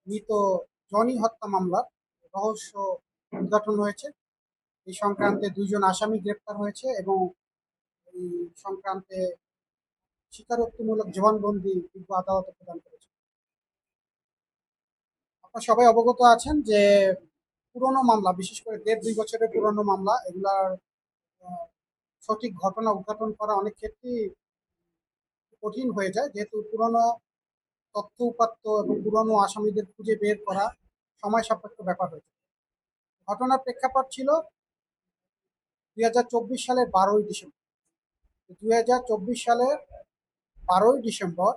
মৃত জনি হত্যা মামলার রহস্য উদ্ঘাটন হয়েছে। এই সংক্রান্তে ২ জন আসামি গ্রেপ্তার হয়েছে এবং এই সংক্রান্তে স্বীকারোক্তিমূলক জবানবন্দি বিজ্ঞ আদালতে প্রদান করেছে। আপনারা সবাই অবগত আছেন যে পুরনো মামলা, বিশেষ করে ১.৫-২ বছরের পুরনো মামলা, এগুলার আহ, সঠিক ঘটনা উদ্ঘাটন করা অনেক ক্ষেত্রেই কঠিন হয়ে যায়, যেহেতু পুরনো তথ্য উপাত্ত এবং পুরনো আসামিদের খুঁজে বের করা সময় সাপেক্ষ ব্যাপার হয়েছে। ঘটনার প্রেক্ষাপট ছিল ২০২৪ সালের ১২ই ডিসেম্বর। ২০২৪ সালের ১২ই ডিসেম্বর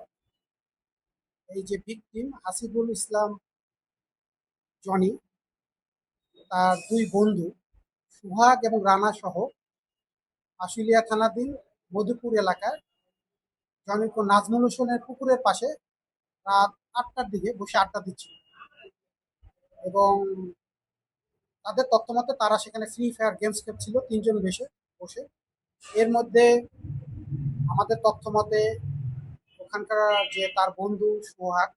এই যে ভিকটিম হাসিবুল ইসলাম জনি, তার ২ বন্ধু সুহাগ এবং রানা সহ আশুলিয়া থানাধীন মধুপুর এলাকায় জনৈক নাজমুল হোসেনের পুকুরের পাশে রাত ৮টার দিকে বসে আড্ডা দিচ্ছিল এবং তাদের তথ্যমতে তারা সেখানে ফ্রি ফায়ার গেমস খেলছিল ৩ জন বসে। এর মধ্যে আমাদের তথ্যমতে ওখানকার যে তার বন্ধু সোহাগ,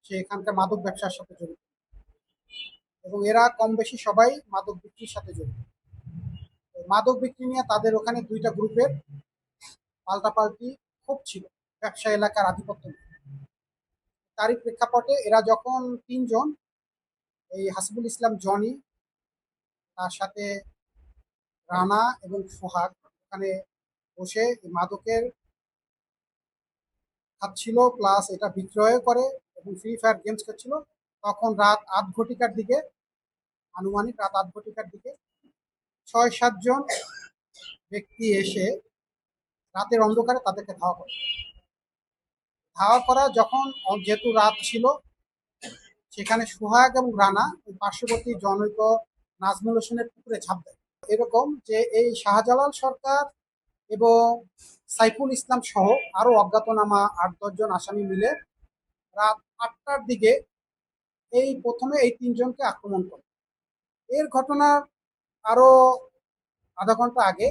সে এখানকার মাদক ব্যবসার সাথে জড়িত এবং এরা কম বেশি সবাই মাদক বিক্রির সাথে জড়িত। মাদক বিক্রি নিয়ে তাদের ওখানে ২টা গ্রুপের পাল্টাপাল্টি ক্ষোভ ছিল ব্যবসা এলাকার আধিপত্য নিয়ে। তারই প্রেক্ষাপটে এরা যখন ৩ জন, এই হাসিবুল ইসলাম জনি, তার সাথে রানা এবং সোহাগ ওখানে বসে মাদকের খাচ্ছিল, প্লাস এটা বিক্রয় করে এবং ফ্রি ফায়ার গেমস খেলছিল, তখন রাত ৮ ঘটিকার দিকে ৬-৭ জন ব্যক্তি এসে রাতের অন্ধকারে তাদেরকে ধাওয়া করা যখন যেহেতু রাত ছিল, সেখানে সোহাগ এবং রানা ওই পার্শ্ববর্তী জনৈক নাজমুল হোসেনের পুকুরে ঝাঁপ দেয়। এরকম যে এই শাহজালাল সরকার এবং সাইফুল ইসলাম সহ আরো অজ্ঞাতনামা ৮-১০ জন আসামি মিলে রাত ৮টার দিকে প্রথমে এই ৩ জনকে আক্রমণ করে। এর ঘটনার আরো আধা ঘন্টা আগে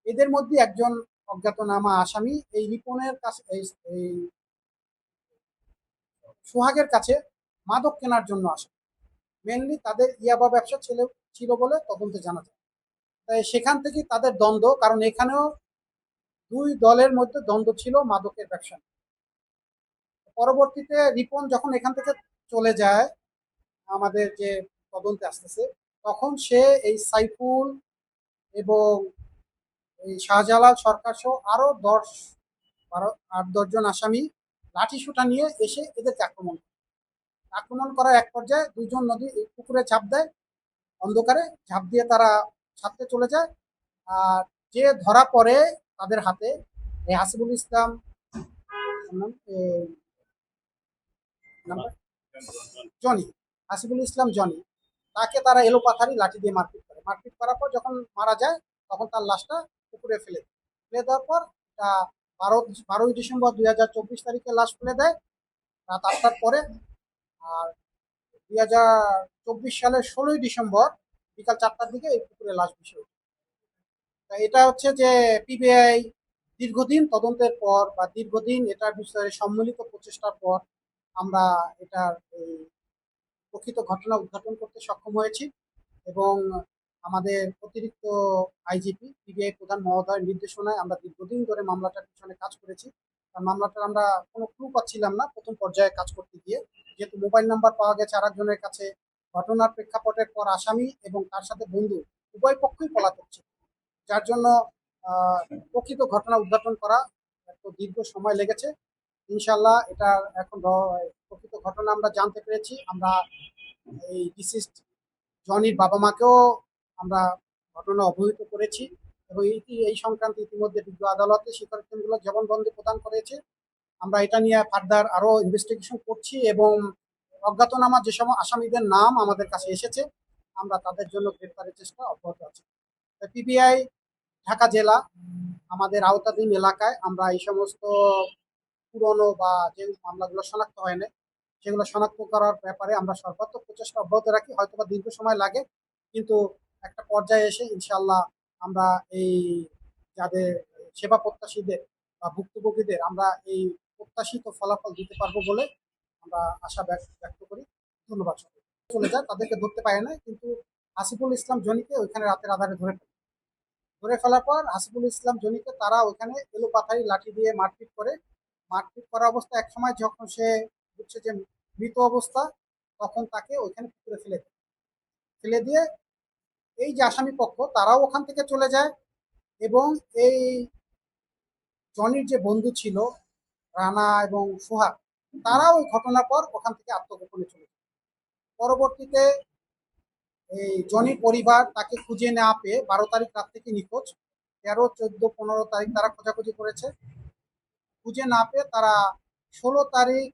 এদের মধ্যে একজন অজ্ঞাতনামা আসামি এই রিপনের কাছে, এই সোহাগের কাছে মাদক কেনার জন্য আসে। মেনলি তাদের ইয়াবা ব্যবসা ছিল বলে তদন্তে জানা যায়। তাই সেখান থেকে তাদের দ্বন্দ্ব, কারণ এখানেও ২ দলের মধ্যে দ্বন্দ্ব ছিল মাদকের ব্যবসা। পরবর্তীতে রিপন যখন এখান থেকে চলে যায়, আমাদের যে তদন্তে আসতেছে, তখন সে এই সাইফুল এবং এই শাহজালাল সরকার সহ আরো ৮-১০ জন আসামি লাঠি সোঁটা নিয়ে এসে এদেরকে আক্রমণ করার এক পর্যায়ে ২ জন পুকুরে ঝাঁপ দেয়। অন্ধকারে ঝাঁপ দিয়ে তারা ছাড়তে চলে যায়। আর যে ধরা পড়ে তাদের হাতে, এই হাসিবুল ইসলাম, জনি, হাসিবুল ইসলাম জনি, তাকে তারা এলোপাথারি লাঠি দিয়ে মারপিট করার পর যখন মারা যায়, তখন তার লাশটা পুকুরে ফেলে দেওয়ার পর, তা ১২ই ডিসেম্বর ২০২৪ তারিখে লাশ ফেলে দেয় রাত ৮টার পরে। আর ২০২৪ সালের ১৬ই ডিসেম্বর বিকাল ৪টার দিকে এই পুকুরে লাশ ভেসে ওঠে। তা এটা হচ্ছে যে পিবিআই দীর্ঘদিন তদন্তের পর বা দীর্ঘদিন এটার বিষয়ে সম্মিলিত প্রচেষ্টার পর আমরা এটার এই প্রকৃত ঘটনা উদ্ঘাটন করতে সক্ষম হয়েছি এবং আমাদের অতিরিক্ত আইজিপি পিবিআই প্রধান মহোদয়ের নির্দেশনায় আমরা দীর্ঘদিন ধরে মামলাটার পিছনে কাজ করেছি। আর মামলাটার আমরা কোনো ক্লু পাচ্ছিলাম না প্রথম পর্যায়ে কাজ করতে গিয়ে, যেহেতু মোবাইল নাম্বার পাওয়া গেছে আরেকজনের কাছে। ঘটনার প্রেক্ষাপটের পর আসামি এবং তার সাথে বন্ধু উভয় পক্ষই পলাতক ছিল, যার জন্য আহ, প্রকৃত ঘটনা উদ্ঘাটন করা একটু দীর্ঘ সময় লেগেছে। ইনশাল্লাহ এটার এখন প্রকৃত ঘটনা আমরা জানতে পেরেছি। আমরা এই ডিসিজড জনির বাবা মাকেও আমরা ঘটনা অবহিত করেছি এবং এই সংক্রান্তে ইতিমধ্যে বিজ্ঞ আদালতে স্বীকারোক্তিমূলক জবানবন্দি প্রদান করেছে। আমরা এটা নিয়ে ফার্দার আরো ইনভেস্টিগেশন করছি এবং অজ্ঞাতনামা যেসব আসামিদের নাম আমাদের কাছে এসেছে, আমরা তাদের জন্য গ্রেপ্তারের চেষ্টা অব্যাহত আছে। পিবিআই ঢাকা জেলা আমাদের আওতাধীন এলাকায় আমরা এই সমস্ত পুরনো বা যে মামলাগুলো শনাক্ত হয় না, সেগুলো শনাক্ত করার ব্যাপারে আমরা সর্বাত্মক প্রচেষ্টা অব্যাহত রাখি। হয়তোবা দীর্ঘ সময় লাগে, কিন্তু একটা পর্যায়ে এসে ইনশাল্লাহ আমরা এই যাদের সেবা প্রত্যাশীদের বা ভুক্তভোগীদের আমরা এই প্রত্যাশিত ফলাফল দিতে পারবো বলে আমরা আশা ব্যক্ত করি। ধন্যবাদ। চলে যায়, তাদেরকে ধরতে পারে না, কিন্তু আসিফুল ইসলাম জনিকে ওইখানে রাতের আধারে ধরে ফেলার পর আসিফুল ইসলাম জনিকে তারা ওইখানে এলোপাথারি লাঠি দিয়ে মারপিট করে। মারপিট করা অবস্থা এক সময় যখন সে বুঝছে যে মৃত অবস্থা, তখন তাকে ওইখানে পুকুরে ফেলে দিয়ে এই যে আসামি পক্ষ তারাও ওখান থেকে চলে যায়। এবং এই জনির যে বন্ধু ছিল রানা এবং সোহাগ, তারাও ওই ঘটনার পর ওখান থেকে আত্মগোপনে চলে যায়। পরবর্তীতে এই জনির পরিবার তাকে খুঁজে না পেয়ে 12 তারিখ রাত থেকে নিখোঁজ। 13, 14, 15 তারিখ তারা খোঁজাখুঁজি করেছে, খুঁজে না পেয়ে তারা 16 তারিখ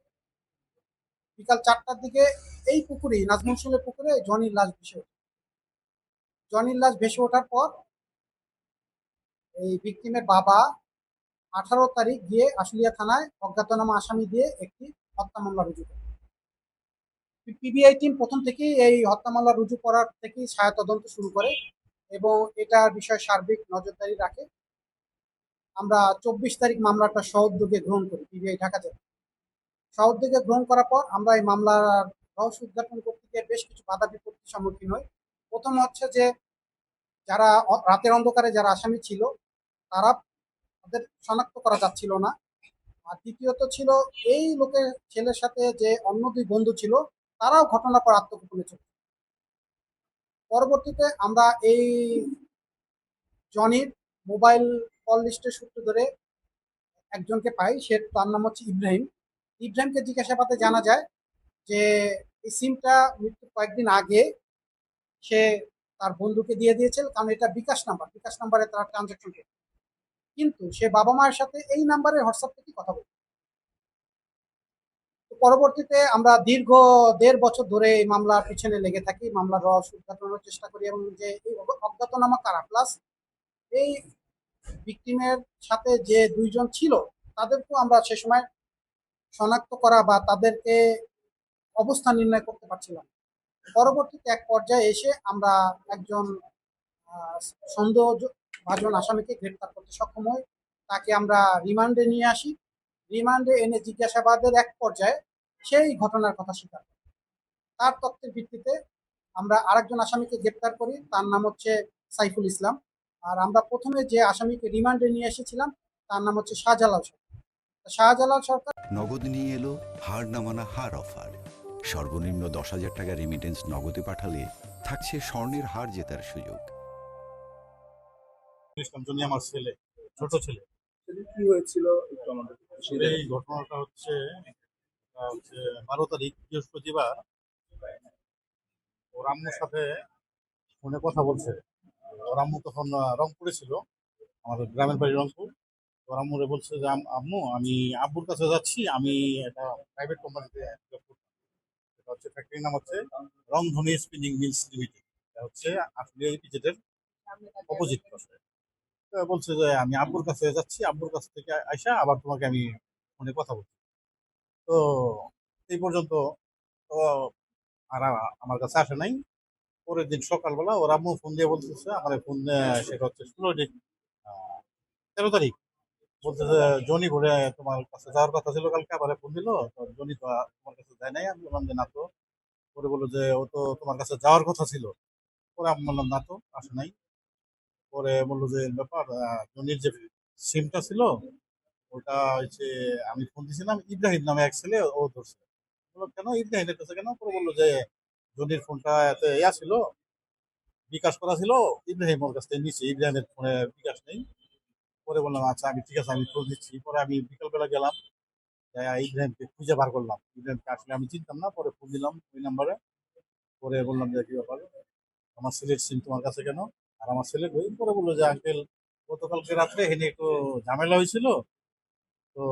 বিকাল 4টার দিকে এই পুকুরেই, নাজমুল সুলের পুকুরে জনির লাশ ভেসে ওঠার পর এই ভিকটিমের বাবা 18 তারিখ গিয়ে আশুলিয়া থানায় অজ্ঞাতনামা আসামি দিয়ে একটি হত্যা মামলা রুজু করে। পিবিআই টিম প্রথম থেকেই এই হত্যা মামলা রুজু করার থেকেই ছায়া তদন্ত শুরু করে এবং এটার বিষয়ে সার্বিক নজরদারি রাখে। আমরা 24 তারিখ মামলাটা সউদ্যোগে গ্রহণ করি, পিবিআই ঢাকা জেলা সউদ্যোগে গ্রহণ করার পর আমরা এই মামলার রহস্য উদ্ঘাটন করতে গিয়ে বেশ কিছু বাধা বিপত্তির সম্মুখীন হই। প্রথম হচ্ছে যে যারা রাতের অন্ধকারে যারা আসামি ছিল তারা, তাদের শনাক্ত করা যাচ্ছিল না। আর দ্বিতীয়ত ছিল এই লোকের ছেলের সাথে যে অন্য দুই বন্ধু ছিল, তারাও ঘটনার পর আত্মগোপনে ছিল। পরবর্তীতে আমরা এই জনির মোবাইল কল লিস্টের সূত্র ধরে একজনকে পাই, তার নাম হচ্ছে ইব্রাহিম। ইব্রাহিমকে জিজ্ঞাসাবাদে জানা যায় যে এই সিমটা মৃত্যুর কয়েকদিন আগে সে তার বন্ধুকে দিয়ে দিয়েছিল, কারণ এটা বিকাশ নাম্বারে তারা ট্রানজাকশন করে। কিন্তু সে বাবা মায়ের সাথে এই নাম্বারে হোয়াটসঅ্যাপ থেকে কথা বলে। পরবর্তীতে আমরা দীর্ঘ 1.5 বছর ধরে এই মামলার পিছনে লেগে থাকি, মামলার রহস্য উদ্ঘাটনের চেষ্টা করি এবং যে এই অজ্ঞাতনামা কারা, প্লাস এই ভিকটিমের সাথে যে দুইজন ছিল তাদেরকেও আমরা সে সময় শনাক্ত করা বা তাদেরকে অবস্থান নির্ণয় করতে পারছিলাম। পরবর্তীতে এক পর্যায়ে এসে আমরা একজন সন্দেহভাজন আসামিকে গ্রেপ্তার করতে সক্ষম হই। তাকে আমরা রিমান্ডে নিয়ে আসি। রিমান্ডে এনে জিজ্ঞাসাবাদের এক পর্যায়ে সেই ঘটনার কথা স্বীকার করে। তার তথ্যের ভিত্তিতে আমরা আরেকজন আসামিকে গ্রেপ্তার করি, তার নাম হচ্ছে সাইফুল ইসলাম। আর আমরা প্রথমে যে আসামিকে রিমান্ডে নিয়ে এসেছিলাম তার নাম হচ্ছে শাহজালাল সরকার। নগদ নিয়ে এলো হার না মানা হার অফার। সর্বনিম্ন 10,000 টাকা রেমিটেন্স নগদে পাঠালে থাকছে স্বর্ণের হার জেতার সুযোগ। ইসলাম জনি আমার ছেলে, ছোট ছেলে। কি হয়েছিল একটু আমাদের আসলে এই ঘটনাটা হচ্ছে 12 তারিখ বৃহস্পতিবার ওর আম্মুর সাথে ফোনে কথা বলছে। ওর আম্মু তখন রংপুরে ছিল, আমাদের গ্রামের বাড়ি রংপুর। ওর আম্মুরে বলছে যে আম্মু আমি আব্বুর কাছে যাচ্ছি, আমি একটা প্রাইভেট কোম্পানিতে জব করতাম। এটা হচ্ছে ফ্যাক্টরির নাম হচ্ছে রংধনী স্পিনিং মিলস লিমিটেড। এটা হচ্ছে আসলে ইপিজেডের অপোজিট পাশে। তো বলছে যে আমি আব্বুর কাছে যাচ্ছি, আব্বুর কাছ থেকে আইসা আবার তোমাকে আমি ফোনে কথা বলছি। তো এই পর্যন্ত তো আর আমার কাছে আসে নাই। পরের দিন সকালবেলা ওর আম্মু ফোন দিয়ে বলতেছে, আমার ফোন সেটা হচ্ছে 13 তারিখ, বলতেছে জনি ঘুরে তোমার কাছে যাওয়ার কথা ছিল কালকে, আবার ফোন দিল তো জনি তো তোমার কাছে যায় নাই। আমি বললাম যে না তো। পরে বললো যে ও তো তোমার কাছে যাওয়ার কথা ছিল। পরে আমি বললাম না তো, আসে নাই। পরে বললো যে ব্যাপার জনির যে সিমটা ছিল ওটা হচ্ছে আমি ফোন দিয়েছিলাম, ইব্রাহিম নামে এক ছেলে ও ধরছে। বললো কেন ইব্রাহিমের কাছে কেন? পরে বললো যে জনির ফোনটা এত ইয়া ছিল, বিকাশ করা ছিল, ইব্রাহিম ওর কাছ থেকে নিচ্ছে, ইব্রাহিমের ফোনে বিকাশ নেই। পরে বললাম আচ্ছা আমি ঠিক আছে, আমি খোঁজ দিচ্ছি। পরে আমি বিকালবেলা গেলাম, ইব্রাহিমকে খুঁজে বার করলাম। ইব্রাহিমকে আসলে আমি চিনতাম না, পরে ফোন দিলাম ওই নাম্বারে। পরে বললাম যে কি ব্যাপার, আমার ছেলের সিম তোমার কাছে কেন, আর আমার ছেলে কই? পরে বললো যে আঙ্কেল গতকালকে রাত্রে এখানে একটু ঝামেলা হয়েছিল। তো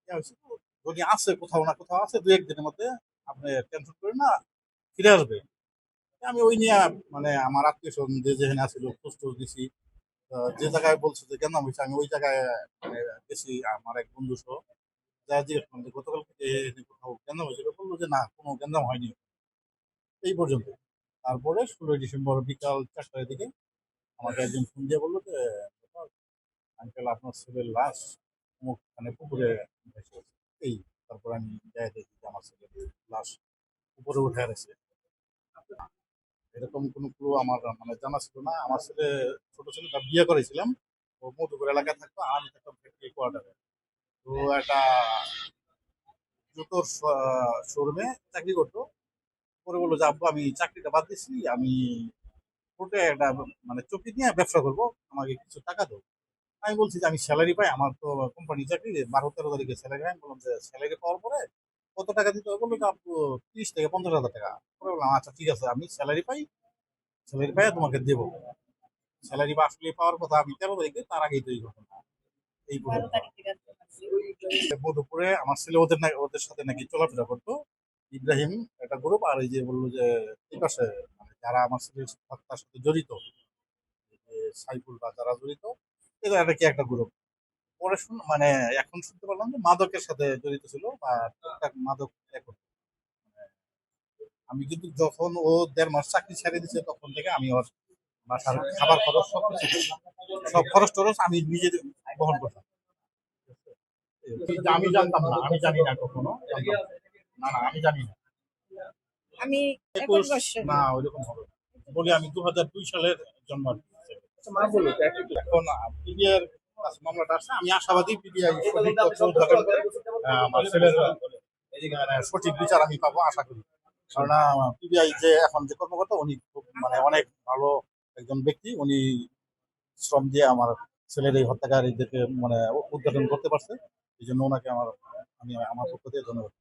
ইয়া হয়েছিল, যদি আছে কোথাও না কোথাও আছে, 2-1 দিনের মধ্যে আপনি টেনশন করেন না, ফিরে আসবে। আমি ওই নিয়ে মানে আমার আত্মীয় স্বজন যে যেখানে আছিল খোঁজ টোজ দিছি। যে জায়গায় বলছে যে গেন্দাম হয়েছে আমি ওই জায়গায় মানে গেছি আমার এক বন্ধু সহ। যা জিজ্ঞেস করলাম যে গতকালকে যে এখানে কোথাও গেন্দাম হয়েছিল, বললো যে না কোনো গেন্দাম হয়নি। এই পর্যন্ত। তারপরে 16 ডিসেম্বর বিকাল 4টার দিকে আমাকে একজন ফোন দিয়ে বললো যে আঙ্কেল আপনার ছেলের লাশ অমুক মানে পুকুরে ভেসে গেছে। এই তারপর আমি যাই দেখি যে আমার ছেলের লাশ উপরে উঠে গেছে। এরকম কোনো ক্লু আমার মানে জানা ছিল না। আমার ছেলে ছোট ছিল, তার বিয়ে করেছিলাম। ও মধুপুর এলাকায় থাকতো, আর আমি থাকতাম ফ্যাক্টরি কোয়ার্টারে। তো একটা জুতোর শোরুমে চাকরি করতো। পরে বললো যে আব্বু আমি চাকরিটা বাদ দিচ্ছি, আমি কোর্টে একটা মানে চুক্তি নিয়ে ব্যবসা করবো, আমাকে কিছু টাকা দাও। আমি বলছি যে আমি স্যালারি পাই, আমার তো কোম্পানি চাকরি, 12-13 তারিখে স্যালারি। আমি বললাম যে স্যালারি পাওয়ার পরে কত টাকা দিতে হবে? বললো যে আপু 30 থেকে 50 হাজার টাকা। পরে বললাম আচ্ছা ঠিক আছে, আমি স্যালারি পাই, স্যালারি পাই তোমাকে দেবো। স্যালারি বা আসলে পাওয়ার কথা আমি 13 তারিখে, তার আগেই তৈরি করতাম এই পর্যন্ত। মধুপুরে আমার ছেলে ওদের সাথে নাকি চলাফেরা করতো। ইব্রাহিম একটা গ্রুপ, আর এই যে বললো যে এই পাশে মানে যারা আমার ছেলের হত্যার সাথে জড়িত, এই যে সাইফুল বা যারা জড়িত, এদের একটা কি একটা গ্রুপ। পরে মানে এখন শুনতে পারলাম যে মাদকের সাথে জড়িত ছিল বা টুকটাক মাদক এ করতো। আমি কিন্তু যখন ও 1.5 মাস চাকরি ছেড়ে দিচ্ছে, তখন থেকে আমি ওর বাসার খাবার খরচ সব খরচ টরচ আমি নিজে বহন করতাম। আমি জানতাম না, আমি জানি না কখনো জানতাম না। না না, আমি জানি না। আমি 21 বছর না ওইরকম হবে না। বলি আমি 2002 সালের জন্ম আর কি। আচ্ছা, মা বললো যে এখন পিবিআই কাছে মামলাটা আসছে, আমি আশাবাদী পিবিআই সঠিক তথ্য উদ্ঘাটন করে আমার ছেলের সঠিক বিচার আমি পাবো, আশা করি। কারণ পিবিআই যে এখন যে কর্মকর্তা, উনি খুব মানে অনেক ভালো একজন ব্যক্তি। উনি শ্রম দিয়ে আমার ছেলের এই হত্যাকারীদেরকে মানে উদ্ঘাটন করতে পারছে। এই জন্য ওনাকে আমি আমার পক্ষ থেকে ধন্যবাদ।